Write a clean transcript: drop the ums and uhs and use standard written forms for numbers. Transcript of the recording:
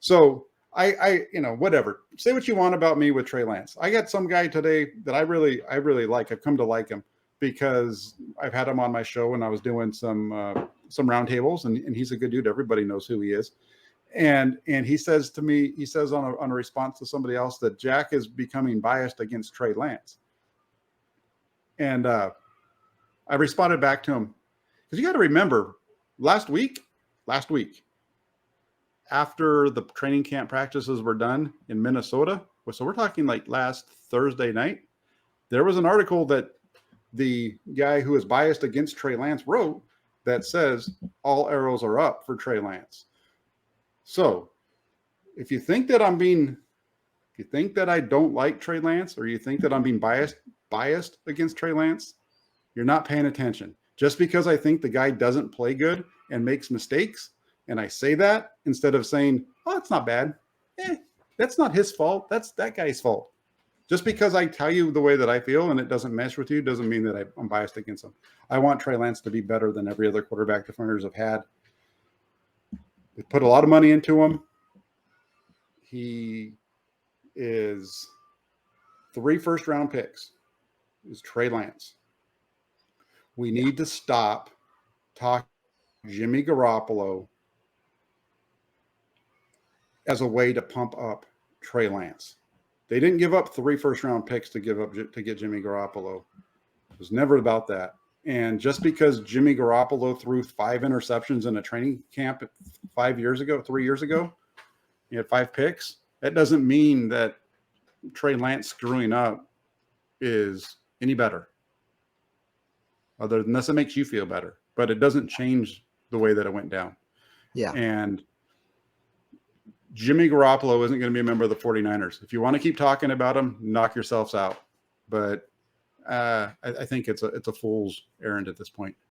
So whatever. Say what you want about me with Trey Lance. I got some guy today that I really like. I've come to like him because I've had him on my show and I was doing some roundtables, and he's a good dude. Everybody knows who he is. And he says to me, he says on a response to somebody else that Jack is becoming biased against Trey Lance. And I responded back to him because you got to remember last week, after the training camp practices were done in Minnesota, so we're talking like last Thursday night, there was an article that the guy who is biased against Trey Lance wrote that says all arrows are up for Trey Lance. So if you think that I don't like Trey Lance, or you think that I'm being biased against Trey Lance, you're not paying attention. Just because I think the guy doesn't play good and makes mistakes, and I say that instead of saying, oh, it's not bad. That's not his fault. That's that guy's fault. Just because I tell you the way that I feel and it doesn't mesh with you doesn't mean that I'm biased against him. I want Trey Lance to be better than every other quarterback the Founders have had. They put a lot of money into him. He is 3 first-round picks. Is Trey Lance. We need to stop talking Jimmy Garoppolo as a way to pump up Trey Lance. They didn't give up 3 first-round picks to get Jimmy Garoppolo. It was never about that. And just because Jimmy Garoppolo threw 5 interceptions in a training camp 3 years ago, he had 5 picks, that doesn't mean that Trey Lance screwing up is any better. Unless it makes you feel better. But it doesn't change the way that it went down. Yeah. And Jimmy Garoppolo isn't going to be a member of the 49ers. If you want to keep talking about him, knock yourselves out. But I think it's a fool's errand at this point.